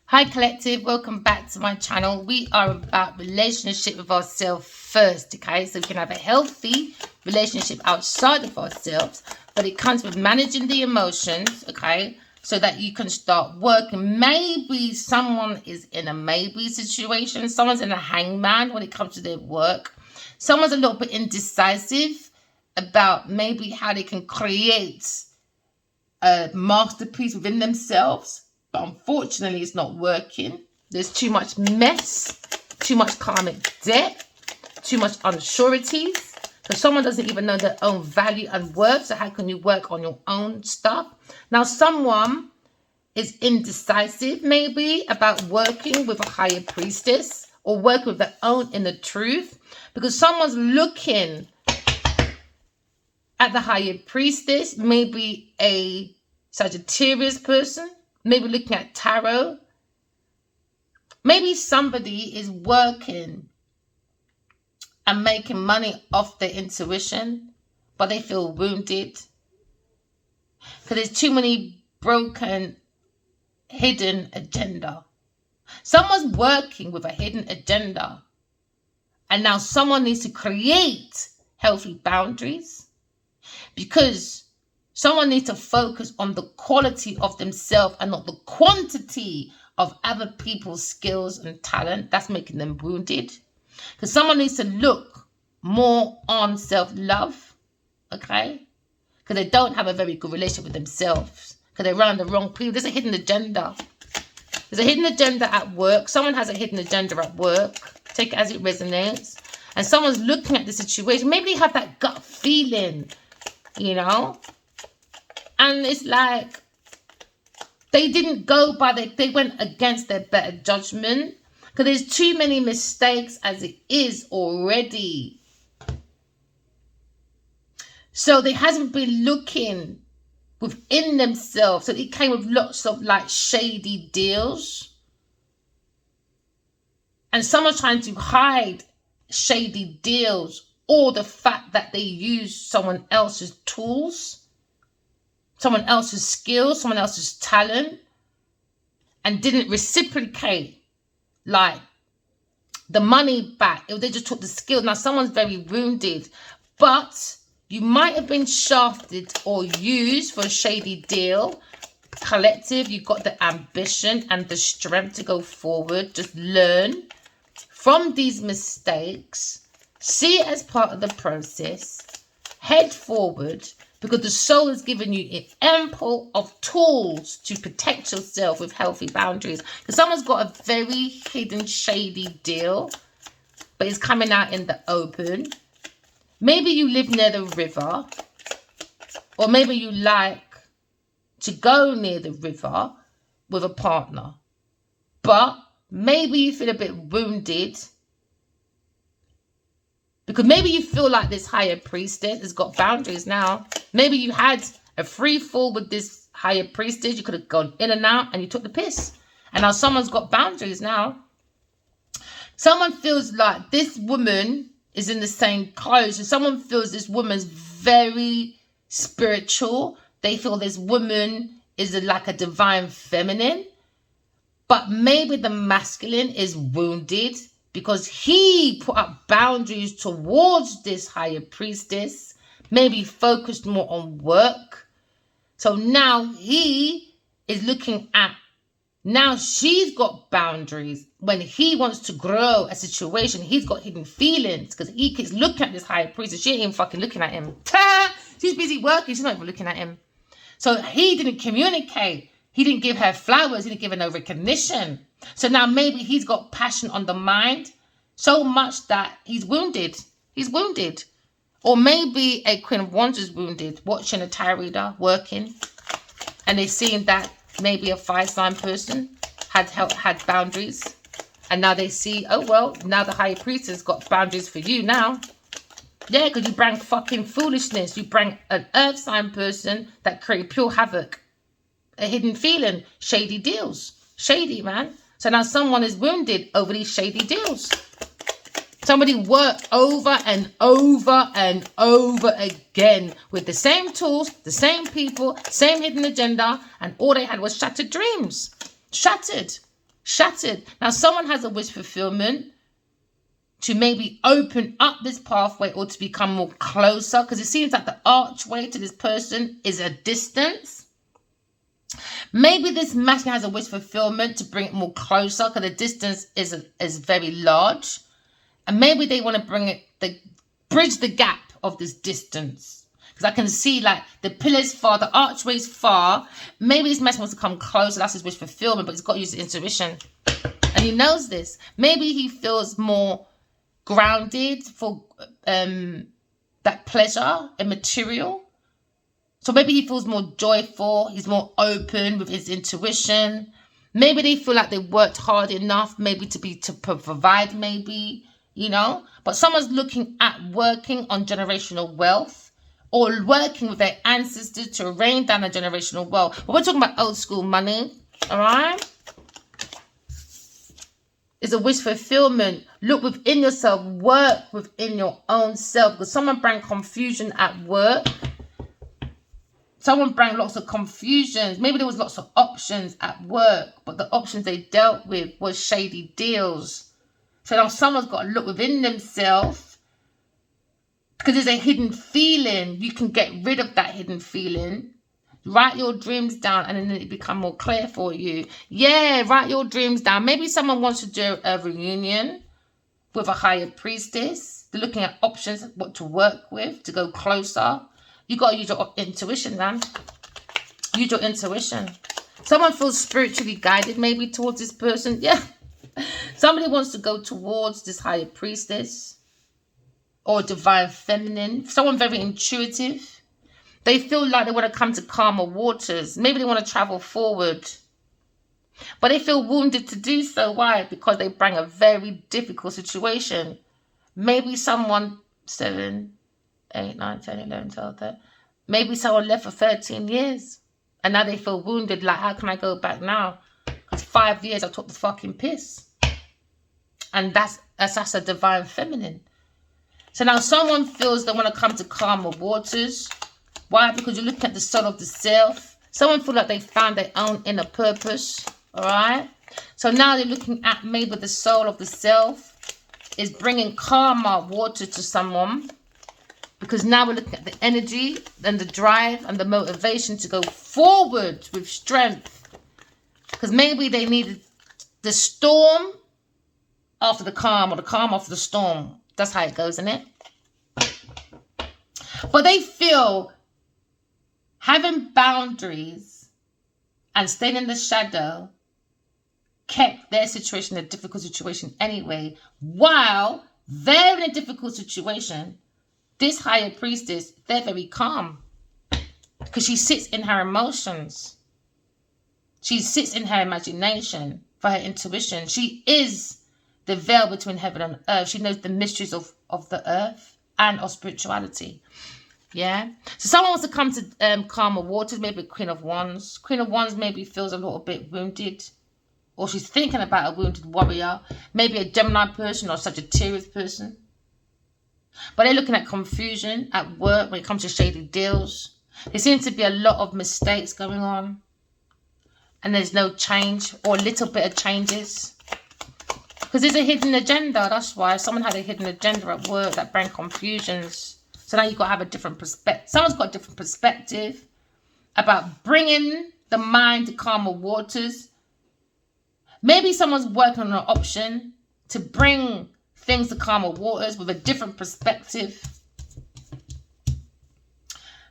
Hi collective, welcome back to my channel. We are about relationship with ourselves first, okay? So we can have a healthy relationship outside of ourselves, but it comes with managing the emotions, okay? So that you can start working. Maybe someone is in a maybe situation. Someone's in a hangman when it comes to their work. Someone's a little bit indecisive about maybe how they can create a masterpiece within themselves. But unfortunately, it's not working. There's too much mess, too much karmic debt, too much unsureties. So someone doesn't even know their own value and worth. So how can you work on your own stuff? Now, someone is indecisive, maybe, about working with a higher priestess or work with their own inner truth. Because someone's looking at the higher priestess, maybe a Sagittarius person, maybe looking at tarot. Maybe somebody is working and making money off their intuition, but they feel wounded because there's too many broken, hidden agenda. Someone's working with a hidden agenda, and now someone needs to create healthy boundaries because someone needs to focus on the quality of themselves and not the quantity of other people's skills and talent. That's making them wounded. Because someone needs to look more on self-love, okay? Because they don't have a very good relationship with themselves. Because they're around the wrong people. There's a hidden agenda. There's a hidden agenda at work. Someone has a hidden agenda at work. Take it as it resonates. And someone's looking at the situation. Maybe they have that gut feeling, you know? And it's like they didn't go by they went against their better judgment because there's too many mistakes as it is already. So they hasn't been looking within themselves. So it came with lots of like shady deals. And someone's trying to hide shady deals or the fact that they use someone else's tools, someone else's skills, someone else's talent, and didn't reciprocate like the money back. They just took the skill. Now someone's very wounded, but you might have been shafted or used for a shady deal. Collective, you've got the ambition and the strength to go forward. Just learn from these mistakes. See it as part of the process. Head forward. Because the soul has given you an ample of tools to protect yourself with healthy boundaries. Because someone's got a very hidden, shady deal, but it's coming out in the open. Maybe you live near the river, or maybe you like to go near the river with a partner. But maybe you feel a bit wounded because maybe you feel like this higher priestess has got boundaries now. Maybe you had a free fall with this higher priestess. You could have gone in and out and you took the piss. And now someone's got boundaries now. Someone feels like this woman is in the same clothes. So someone feels this woman's very spiritual. They feel this woman is like a divine feminine. But maybe the masculine is wounded because he put up boundaries towards this higher priestess, maybe focused more on work. So now he is looking at, now she's got boundaries. When he wants to grow a situation, he's got hidden feelings because he keeps looking at this higher priestess. She ain't even fucking looking at him. She's busy working. She's not even looking at him. So he didn't communicate. He didn't give her flowers. He didn't give her no recognition. So now maybe he's got passion on the mind so much that he's wounded. He's wounded. Or maybe a Queen of Wands is wounded, watching a tarot reader working. And they're seeing that maybe a fire sign person had boundaries. And now they see, oh, well, now the high priest has got boundaries for you now. Yeah, because you bring fucking foolishness. You bring an earth sign person that create pure havoc. A hidden feeling, shady deals. Shady, man. So now someone is wounded over these shady deals. Somebody worked over and over and over again with the same tools, the same people, same hidden agenda, and all they had was shattered dreams. Shattered. Shattered. Now, someone has a wish fulfillment to maybe open up this pathway or to become more closer, because it seems like the archway to this person is a distance. Maybe this masculine has a wish fulfillment to bring it more closer because the distance is very large. And maybe they want to bridge the gap of this distance. Because I can see like the pillar's far, the archway's far. Maybe this masculine wants to come closer. That's his wish fulfillment, but he's got to use his intuition. And he knows this. Maybe he feels more grounded for that pleasure and material. So maybe he feels more joyful. He's more open with his intuition. Maybe they feel like they worked hard enough, maybe to provide, maybe, you know. But someone's looking at working on generational wealth or working with their ancestors to rain down a generational wealth. But we're talking about old school money, all right? It's a wish fulfillment. Look within yourself. Work within your own self. Because someone brought confusion at work. Someone brought lots of confusions. Maybe there was lots of options at work, but the options they dealt with was shady deals. So now someone's got to look within themselves, because there's a hidden feeling. You can get rid of that hidden feeling. Write your dreams down and then it become more clear for you. Yeah, write your dreams down. Maybe someone wants to do a reunion with a higher priestess. They're looking at options, what to work with, to go closer. You got to use your intuition, man. Use your intuition. Someone feels spiritually guided maybe towards this person. Yeah. Somebody wants to go towards this higher priestess or divine feminine. Someone very intuitive. They feel like they want to come to calmer waters. Maybe they want to travel forward. But they feel wounded to do so. Why? Because they bring a very difficult situation. Maybe someone 7, 8, 9, 10, 11, 12, 13. Maybe someone left for 13 years. And now they feel wounded. Like, how can I go back now? Because 5 years I took the fucking piss. And that's a divine feminine. So now someone feels they want to come to calmer waters. Why? Because you're looking at the soul of the self. Someone feels like they found their own inner purpose. All right? So now they're looking at maybe the soul of the self is bringing calmer water to someone. Because now we're looking at the energy and the drive and the motivation to go forward with strength. Because maybe they needed the storm after the calm or the calm after the storm. That's how it goes, isn't it? But they feel having boundaries and staying in the shadow kept their situation a difficult situation anyway. While they're in a difficult situation, this higher priestess, they're very calm. Because she sits in her emotions. She sits in her imagination for her intuition. She is the veil between heaven and earth. She knows the mysteries of the earth and of spirituality. Yeah. So someone wants to come to calmer waters, maybe a Queen of Wands. Queen of Wands maybe feels a little bit wounded. Or she's thinking about a wounded warrior. Maybe a Gemini person or Sagittarius person. But they're looking at confusion at work when it comes to shady deals. There seems to be a lot of mistakes going on. And there's no change or a little bit of changes. Because there's a hidden agenda. That's why someone had a hidden agenda at work that brought confusions. So now you've got to have a different perspective. Someone's got a different perspective about bringing the mind to calmer waters. Maybe someone's working on an option to bring things to calmer waters with a different perspective.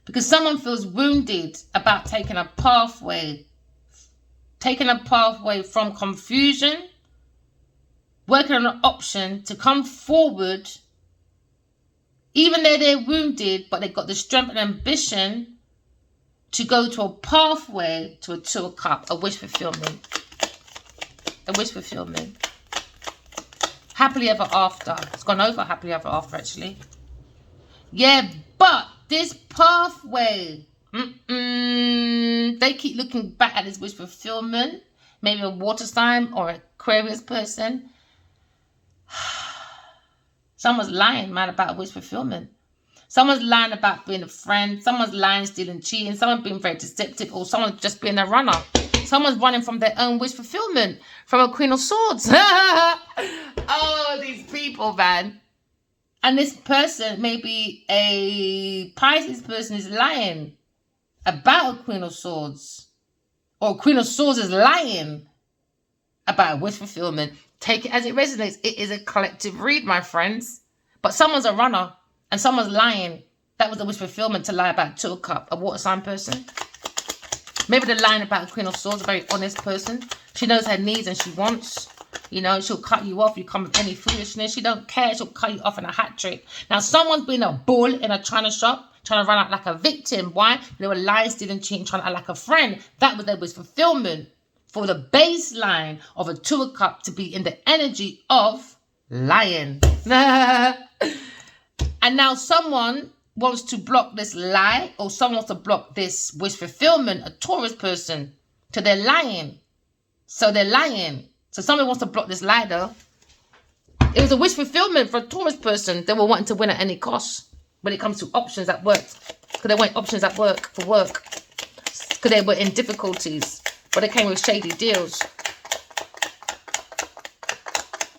Because someone feels wounded about taking a pathway from confusion, working on an option to come forward. Even though they're wounded, but they've got the strength and ambition to go to a pathway to a 2 of Cups, a wish fulfillment. A wish fulfillment. Happily ever after. It's gone over happily ever after, actually. Yeah, but this pathway, they keep looking back at this wish fulfillment. Maybe a water sign or an Aquarius person. Someone's lying, man, about wish fulfillment. Someone's lying about being a friend. Someone's lying, stealing, cheating. Someone's being very deceptive. Or someone's just being a runner. Someone's running from their own wish fulfillment, from a Queen of Swords. Oh, these people, man. And this person, maybe a Pisces person, is lying about a Queen of Swords. Or Queen of Swords is lying about wish fulfillment. Take it as it resonates. It is a collective read, my friends. But someone's a runner and someone's lying. That was the wish fulfillment, to lie about Two of Cups, a water sign person. Maybe they're lying about a Queen of Swords, a very honest person. She knows her needs and she wants. You know, she'll cut you off. You come with any foolishness. She don't care. She'll cut you off in a hat trick. Now, someone's been a bull in a China shop, trying to run out like a victim. Why? They were lying, stealing, cheating, trying to act like a friend. That was their wish fulfillment. For the baseline of a Two of Cups to be in the energy of lying. And now someone wants to block this lie, or someone wants to block this wish fulfillment, a Taurus person. So they're lying. So they're lying. So someone wants to block this lie, though. It was a wish fulfillment for a Taurus person. They were wanting to win at any cost when it comes to options at work. Because they want options at work for work. Because they were in difficulties. But they came with shady deals.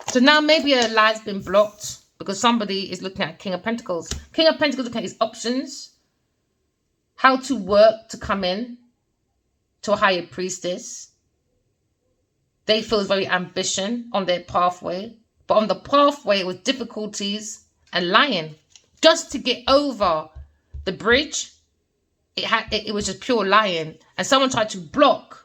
So now maybe a lie's been blocked because somebody is looking at King of Pentacles. King of Pentacles looking at his options. How to work to come in to a higher priestess. They feel very ambition on their pathway. But on the pathway with difficulties and lying. Just to get over the bridge, it was just pure lying. And someone tried to block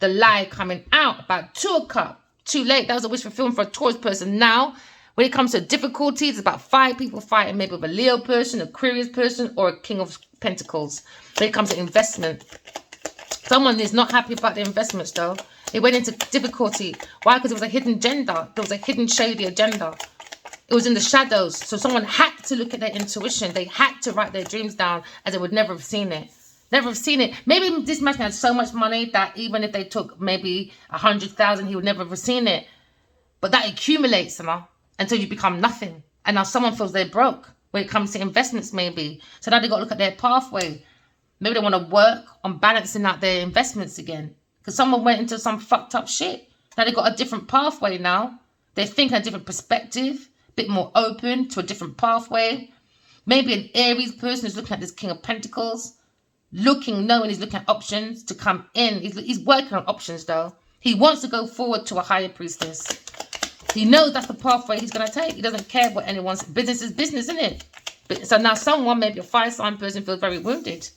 the lie coming out about Two of Cups. Too late. That was a wish fulfillment for a Taurus person. Now, when it comes to difficulties, it's about 5 people fighting, maybe with a Leo person, Aquarius person, or a King of Pentacles. When it comes to investment, someone is not happy about the investments, though. It went into difficulty. Why? Because it was a hidden agenda. There was a hidden shady agenda. It was in the shadows. So someone had to look at their intuition. They had to write their dreams down, as they would never have seen it. Never have seen it. Maybe this man had so much money that even if they took maybe 100,000, he would never have seen it. But that accumulates, until you become nothing. And now someone feels they're broke when it comes to investments, maybe. So now they got to look at their pathway. Maybe they want to work on balancing out their investments again. Because someone went into some fucked up shit. Now they got a different pathway now. They're thinking a different perspective. A bit more open to a different pathway. Maybe an Aries person is looking at this King of Pentacles. Knowing he's looking at options to come in. He's working on options, though. He wants to go forward to a higher priestess. He knows that's the pathway he's going to take. He doesn't care what anyone's business is business, isn't it? So now someone, maybe a fire sign person, feels very wounded.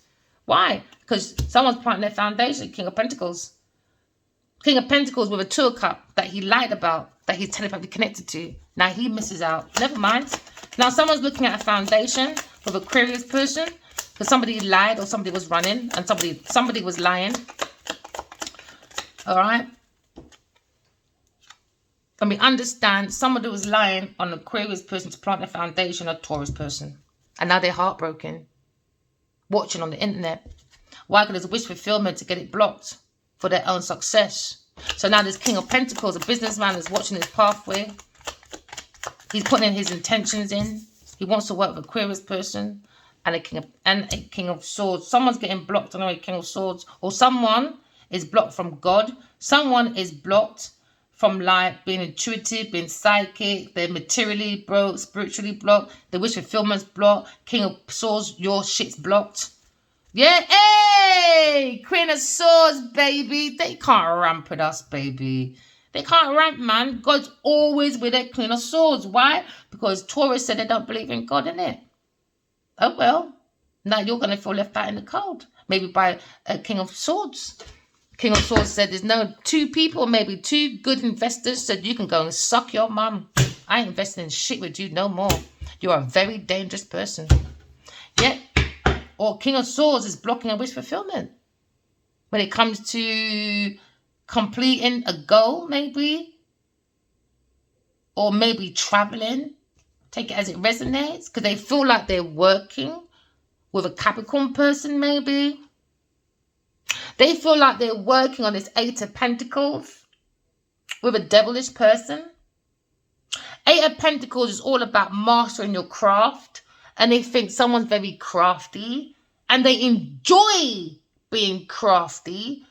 Why? Because someone's planting their foundation, King of Pentacles. King of Pentacles with a Two of Cups that he lied about, that he's telepathically connected to. Now he misses out. Never mind. Now someone's looking at a foundation with a Aquarius person. Because somebody lied or somebody was running and somebody was lying. All right. And we understand somebody was lying on an Aquarius person to plant their foundation, a Taurus person. And now they're heartbroken. Watching on the internet. Why? Because there's a wish fulfillment to get it blocked for their own success. So now this King of Pentacles, a businessman, is watching his pathway. He's putting in his intentions in. He wants to work with an Aquarius person. And a King of Swords. Someone's getting blocked on a King of Swords. Or someone is blocked from God. Someone is blocked from like being intuitive, being psychic. They're materially broke, spiritually blocked. The wish fulfillment's blocked. King of Swords, your shit's blocked. Yeah, hey! Queen of Swords, baby. They can't ramp with us, baby. They can't ramp, man. God's always with their Queen of Swords. Why? Because Taurus said they don't believe in God, innit? Oh, well, now you're going to feel left out in the cold. Maybe by a King of Swords. King of Swords said there's no 2 people, maybe 2 good investors said you can go and suck your mum. I ain't investing in shit with you no more. You're a very dangerous person. Yeah. Or King of Swords is blocking a wish fulfillment. When it comes to completing a goal, maybe. Or maybe traveling. Take it as it resonates. Because they feel like they're working with a Capricorn person, maybe. They feel like they're working on this 8 of Pentacles with a devilish person. 8 of Pentacles is all about mastering your craft. And they think someone's very crafty. And they enjoy being crafty.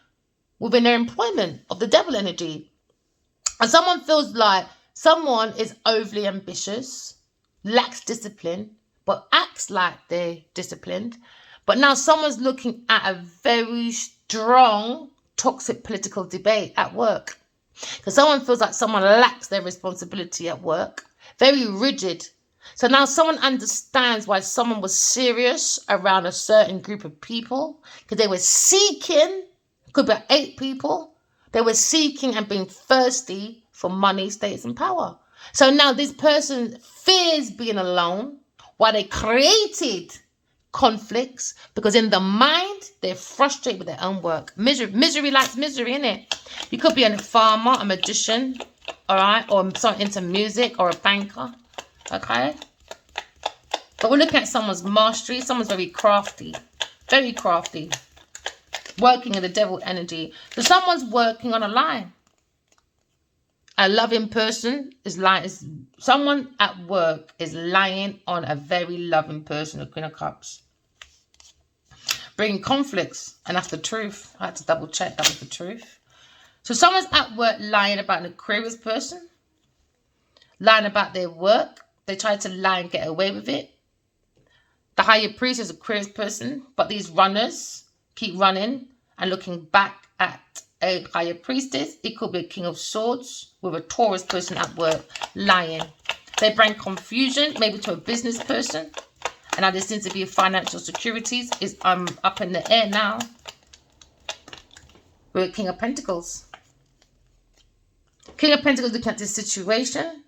within their employment of the devil energy. And someone feels like someone is overly ambitious, lacks discipline, but acts like they're disciplined. But now someone's looking at a very strong, toxic political debate at work. Because someone feels like someone lacks their responsibility at work, very rigid. So now someone understands why someone was serious around a certain group of people, because they were seeking, could be 8 people, they were seeking and being thirsty for money, status, and power. So now this person fears being alone while they created conflicts, because in the mind, they're frustrated with their own work. Misery likes misery, innit? You could be a farmer, a magician, all right, or someone into music, or a banker, okay? But we're looking at someone's mastery. Someone's very crafty, working in the devil energy. So someone's working on a lie. A loving person is lying. Someone at work is lying on a very loving person, the Queen of Cups. Bringing conflicts, and that's the truth. I had to double check that was the truth. So someone's at work lying about an Aquarius person, lying about their work. They try to lie and get away with it. The higher priest is an Aquarius person, but these runners keep running and looking back at a higher priestess. It could be a King of Swords with a Taurus person at work lying. They bring confusion maybe to a business person. And now there seems to be financial securities is up in the air now with King of Pentacles. King of Pentacles looking at this situation.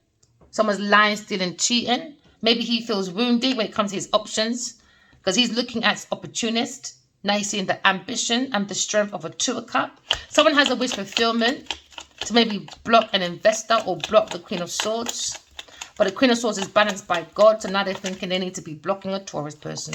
Someone's lying, stealing, cheating. Maybe he feels wounded when it comes to his options, because he's looking at opportunist. Now he's seeing the ambition and the strength of a 2 of Cups. Someone has a wish fulfillment to maybe block an investor or block the Queen of Swords. But the Queen of Swords is balanced by God, so now they're thinking they need to be blocking a Taurus person.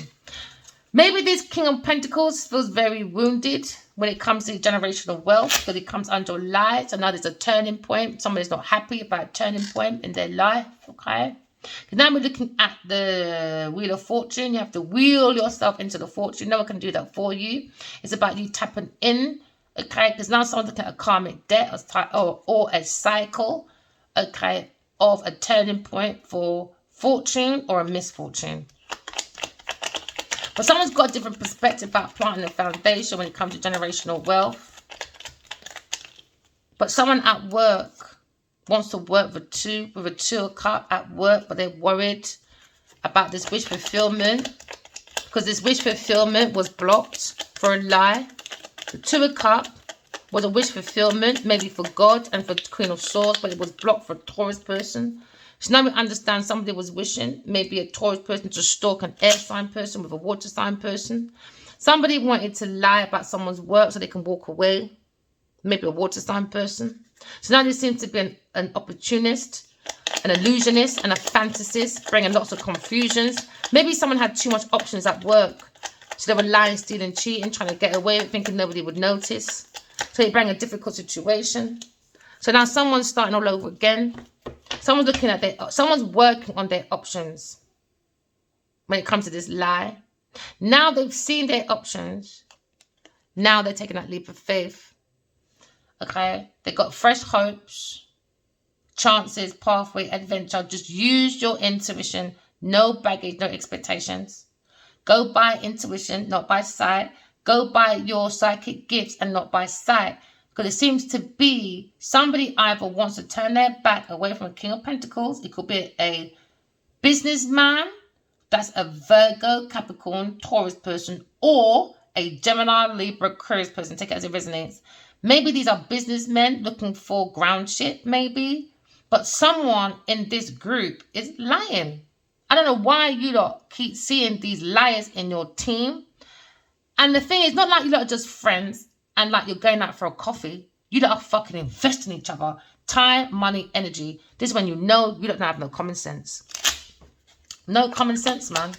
Maybe this King of Pentacles feels very wounded when it comes to generational wealth, because it comes under a lie. So now there's a turning point. Somebody's not happy about a turning point in their life, okay? Because now we're looking at the Wheel of Fortune. You have to wheel yourself into the fortune. No one can do that for you. It's about you tapping in, okay? Because now someone's looking at a karmic debt or a cycle, okay, of a turning point for fortune or a misfortune. But someone's got a different perspective about planting a foundation when it comes to generational wealth. But someone at work wants to work with a 2 of Cups at work, but they're worried about this wish fulfillment, because this wish fulfillment was blocked for a lie. The 2 of Cups was a wish fulfillment, maybe for God and for the Queen of Swords, but it was blocked for a Taurus person. So now we understand somebody was wishing, maybe a Taurus person, to stalk an air sign person with a water sign person. Somebody wanted to lie about someone's work so they can walk away, maybe a water sign person. So now there seems to be an opportunist, an illusionist, and a fantasist, bringing lots of confusions. Maybe someone had too much options at work, so they were lying, stealing, cheating, trying to get away with it, thinking nobody would notice. So they bring a difficult situation. So now someone's starting all over again. Someone's looking at someone's working on their options when it comes to this lie. Now they've seen their options. Now they're taking that leap of faith. Okay, they got fresh hopes, chances, pathway, adventure. Just use your intuition. No baggage, no expectations. Go by intuition, not by sight. Go by your psychic gifts and not by sight. Because it seems to be somebody either wants to turn their back away from a King of Pentacles. It could be a businessman that's a Virgo, Capricorn, Taurus person, or a Gemini, Libra, Aquarius person. Take it as it resonates. Maybe these are businessmen looking for ground shit, maybe. But someone in this group is lying. I don't know why you lot keep seeing these liars in your team. And the thing is, not like you lot are just friends and like you're going out for a coffee. You lot are fucking investing in each other. Time, money, energy. This is when you know you don't have no common sense. No common sense, man.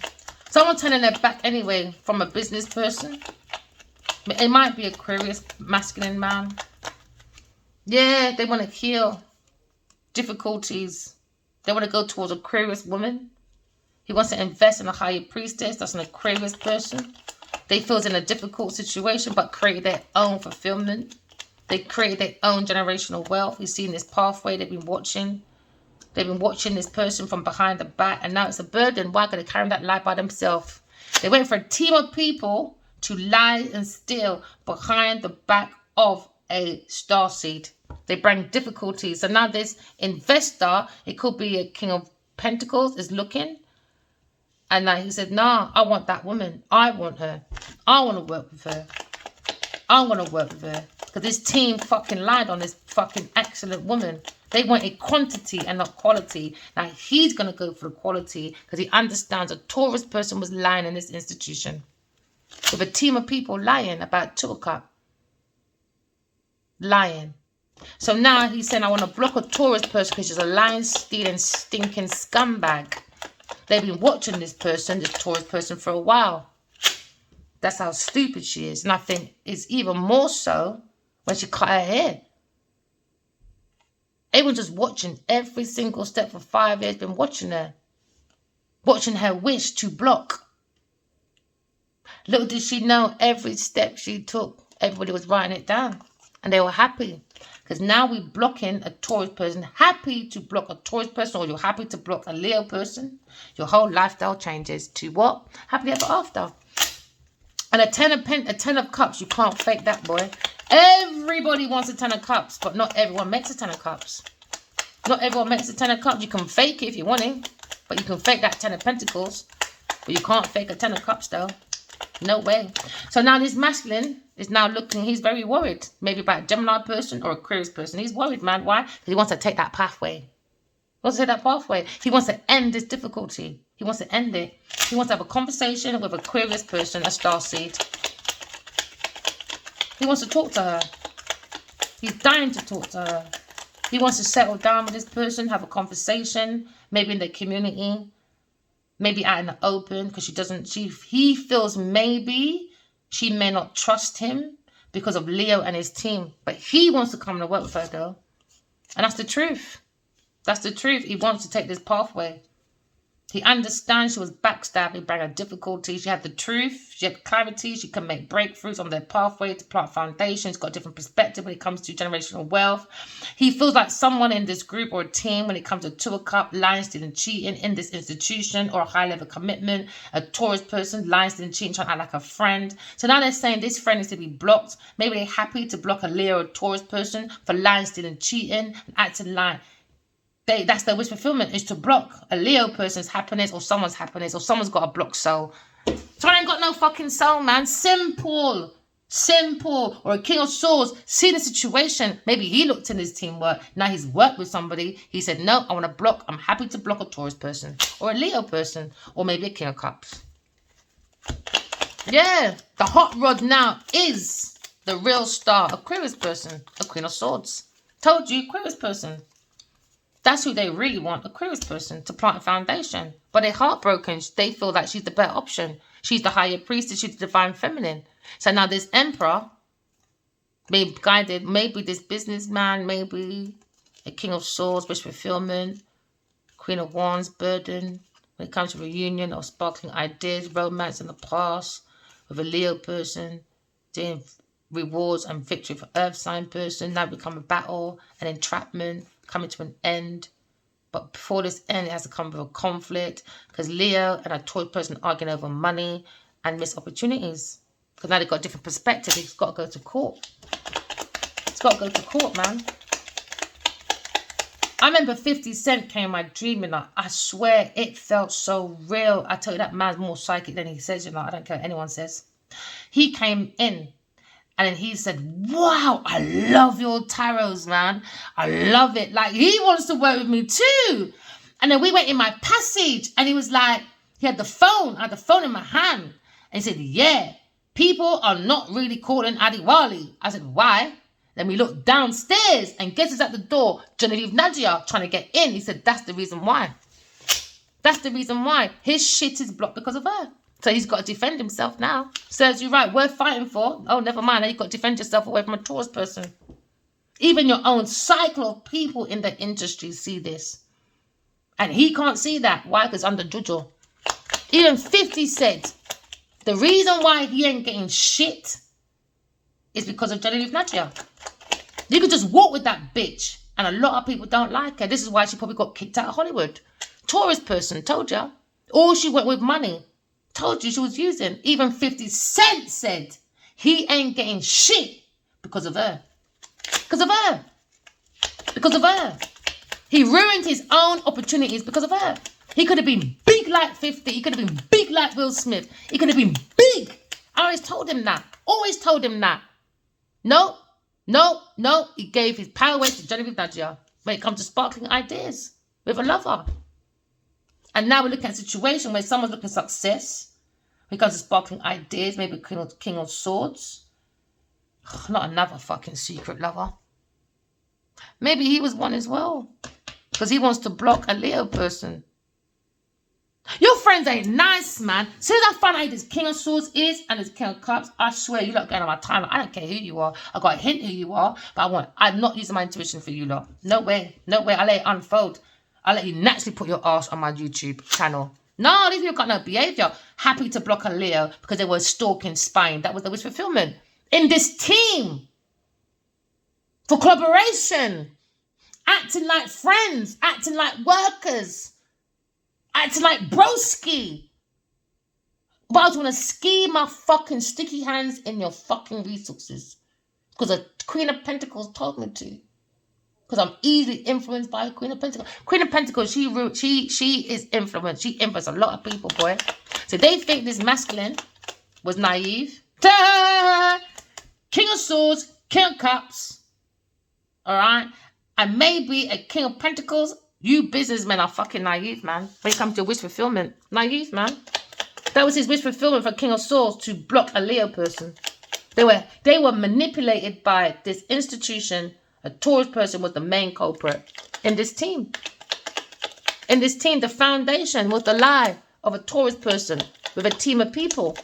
Someone turning their back anyway from a business person. It might be Aquarius, masculine man. Yeah, they want to heal difficulties. They want to go towards Aquarius woman. He wants to invest in a higher priestess. That's an Aquarius person. They feel in a difficult situation but create their own fulfillment. They created their own generational wealth. You've seen this pathway they've been watching. They've been watching this person from behind the back, and now it's a burden. Why? Because they're carrying that lie by themselves. They went for a team of people to lie and steal behind the back of a starseed. They bring difficulties. So now this investor, it could be a king of pentacles, is looking. And now he said, nah, I want that woman. I want her. I want to work with her. I want to work with her. Because this team fucking lied on this fucking excellent woman. They wanted quantity and not quality. Now he's going to go for the quality because he understands a Taurus person was lying in this institution. With a team of people lying about 2 o'clock. Lying. So now he's saying, I want to block a Taurus person because she's a lying, stealing, stinking scumbag. They've been watching this person, this Taurus person, for a while. That's how stupid she is. And I think it's even more so when she cut her hair. Everyone just watching every single step for 5 years, been watching her. Watching her wish to block. Little did she know every step she took, everybody was writing it down. And they were happy. Because now we're blocking a Taurus person. Happy to block a Taurus person, or you're happy to block a Leo person. Your whole lifestyle changes to what? Happily ever after. And a 10 of cups, you can't fake that, boy. Everybody wants a 10 of cups, but not everyone makes a 10 of cups. Not everyone makes a 10 of cups. You can fake it if you want it, but you can fake that 10 of pentacles. But you can't fake a 10 of cups, though. No way. So now this masculine is now looking, he's very worried. Maybe about a Gemini person or Aquarius person. He's worried, man. Why? Because he wants to take that pathway. He wants to take that pathway. He wants to end this difficulty. He wants to end it. He wants to have a conversation with an Aquarius person, a starseed. He wants to talk to her. He's dying to talk to her. He wants to settle down with this person, have a conversation, maybe in the community, maybe out in the open, because he feels maybe she may not trust him because of Leo and his team. But he wants to come and work with her, though. And that's the truth. That's the truth. He wants to take this pathway. He understands she was backstabbed. He brought her difficulty. She had the truth. She had clarity. She can make breakthroughs on their pathway to plant foundations. Got a different perspective when it comes to generational wealth. He feels like someone in this group or team when it comes to 2 of cups, lying, stealing, cheating in this institution or a high level commitment. A Taurus person, lying, stealing, cheating, trying to act like a friend. So now they're saying this friend needs to be blocked. Maybe they're happy to block a Leo or Taurus person for lying, stealing, cheating and acting like that's their wish fulfillment, is to block a Leo person's happiness or someone's happiness, or someone's got a blocked soul. So I ain't got no fucking soul, man. Simple. Simple. Or a King of Swords, see the situation. Maybe he looked in his teamwork. Now he's worked with somebody. He said, no, I want to block. I'm happy to block a Taurus person or a Leo person or maybe a King of Cups. Yeah. The hot rod now is the real star, Aquarius person, a Queen of Swords. Told you, Aquarius person. That's who they really want, Aquarius person, to plant a foundation. But they're heartbroken. They feel like she's the better option. She's the higher priestess. She's the divine feminine. So now this emperor, maybe guided, maybe this businessman, maybe a King of Swords, wish fulfillment, Queen of Wands, burden, when it comes to reunion or sparkling ideas, romance in the past, with a Leo person, doing rewards and victory for Earth sign person, now become a battle, an entrapment, coming to an end. But before this end, it has to come with a conflict, because Leo and a Taurus person arguing over money and missed opportunities. Because now they've got a different perspective. It's got to go to court. It's got to go to court, man. I remember 50 Cent came in my dream, and I swear it felt so real. I tell you, that man's more psychic than he says, you know. I don't care what anyone says. He came in. And then he said, wow, I love your tarots, man. I love it. Like, he wants to work with me too. And then we went in my passage, and he was like, he had the phone. I had the phone in my hand. And he said, yeah, people are not really calling Adiwali. I said, why? Then we looked downstairs, and guess who's at the door? Genevieve Nadia trying to get in. He said, that's the reason why. That's the reason why. His shit is blocked because of her. So he's got to defend himself now. Serves you right. Worth fighting for. Oh, never mind. Now you've got to defend yourself away from a Taurus person. Even your own cycle of people in the industry see this. And he can't see that. Why? Because under Jojo. Even 50 said the reason why he ain't getting shit is because of Genevieve Nadia. You could just walk with that bitch. And a lot of people don't like her. This is why she probably got kicked out of Hollywood. Tourist person, told ya. Or she went with money. Told you she was using. Even 50 Cent said he ain't getting shit because of her. Because of her. Because of her. He ruined his own opportunities because of her. He could have been big like 50. He could have been big like Will Smith. He could have been big. I always told him that. Always told him that. No. He gave his power away to Genevieve Nadia when it comes to sparkling ideas with a lover. And now we're looking at a situation where someone's looking at success. When it comes to sparkling ideas, maybe King of Swords. Not another fucking secret lover. Maybe he was one as well. Because he wants to block a Leo person. Your friends ain't nice, man. As soon as I find out who this King of Swords is and this King of Cups, I swear you lot going on my timeline. I don't care who you are. I got a hint who you are, but I'm not using my intuition for you lot. No way. I'll let it unfold. I'll let you naturally put your ass on my YouTube channel. No, these people got no behaviour. Happy to block a Leo because they were stalking, spying. That was the wish fulfillment. In this team. For collaboration. Acting like friends. Acting like workers. Acting like broski. But I just want to ski my fucking sticky hands in your fucking resources. Because the Queen of Pentacles told me to. Because I'm easily influenced by Queen of Pentacles. Queen of Pentacles, she is influenced. She influenced a lot of people, boy. So they think this masculine was naive. Ta-da! King of Swords, King of Cups. Alright? And maybe a King of Pentacles. You businessmen are fucking naive, man. When it comes to wish fulfillment. Naive, man. That was his wish fulfillment for King of Swords to block a Leo person. They were manipulated by this institution. A Taurus person was the main culprit in this team. In this team, the foundation was the lie of a Taurus person with a team of people.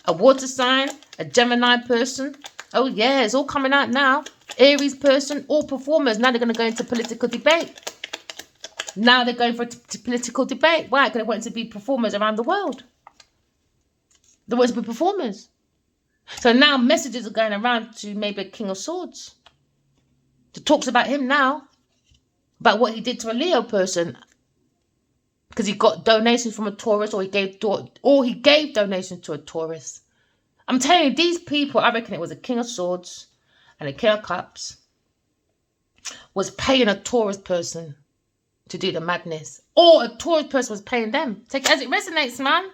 A water sign, a Gemini person. Oh yeah, it's all coming out now. Aries person, all performers. Now they're going to go into political debate. Now they're going for political debate. Why? Because they want to be performers around the world. They want to be performers. So now messages are going around to maybe a King of Swords. The talks about him now. About what he did to a Leo person. Because he got donations from a Taurus, or he gave donations to a Taurus. I'm telling you, these people, I reckon it was a King of Swords and a King of Cups, was paying a Taurus person to do the madness. Or a Taurus person was paying them. Take it as it resonates, man.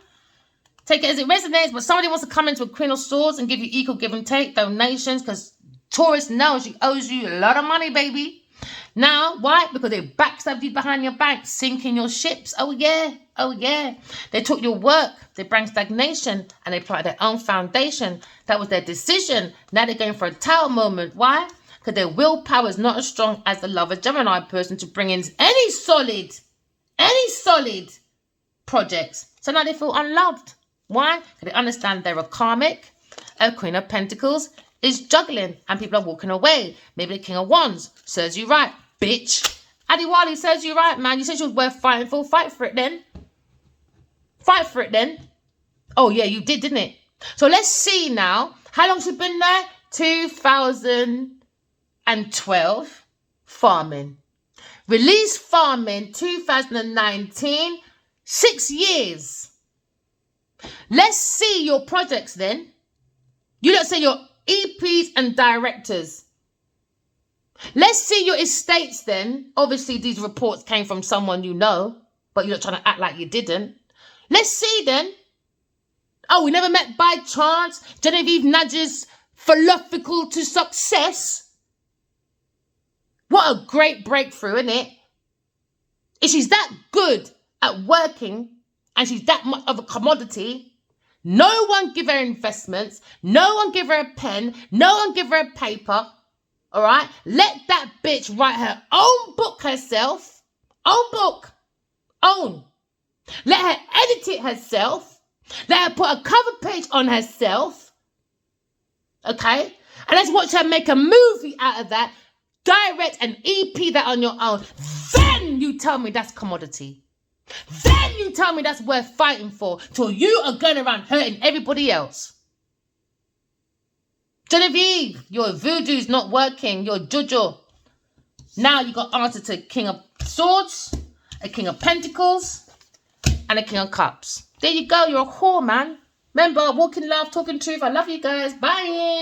Take it as it resonates. But somebody wants to come into a Queen of Swords and give you equal give and take, donations, because Taurus knows she owes you a lot of money, baby. Now, why? Because they backstabbed you behind your back, sinking your ships. Oh, yeah. Oh, yeah. They took your work. They brought stagnation, and they planted their own foundation. That was their decision. Now they're going for a tower moment. Why? Because their willpower is not as strong as the lover Gemini person to bring in any solid projects. So now they feel unloved. Why? Because they understand they're a karmic. A Queen of Pentacles is juggling and people are walking away. Maybe the King of Wands serves you right, bitch. Adiwali serves you right, man. You said she was worth fighting for. Fight for it then. Fight for it then. Oh, yeah, you did, didn't it? So let's see now. How long she been there? 2012. Farming. Release Farming 2019. 6 years. Let's see your projects then. You don't say your EPs and directors. Let's see your estates then. Obviously, these reports came from someone you know, but you're not trying to act like you didn't. Let's see then. Oh, we never met by chance. Genevieve nudges philosophical to success. What a great breakthrough, isn't it? If she's that good at working and she's that much of a commodity, no one give her investments. No one give her a pen. No one give her a paper. All right? Let that bitch write her own book herself. Own book. Own. Let her edit it herself. Let her put a cover page on herself. Okay? And let's watch her make a movie out of that. Direct and EP that on your own. Then you tell me that's commodity. Then you tell me that's worth fighting for till you are going around hurting everybody else. Genevieve, your voodoo's not working. Your jojo. Now you got answer to King of Swords, a King of Pentacles, and a King of Cups. There you go. You're a whore, man. Remember, walking love, talking truth. I love you guys. Bye.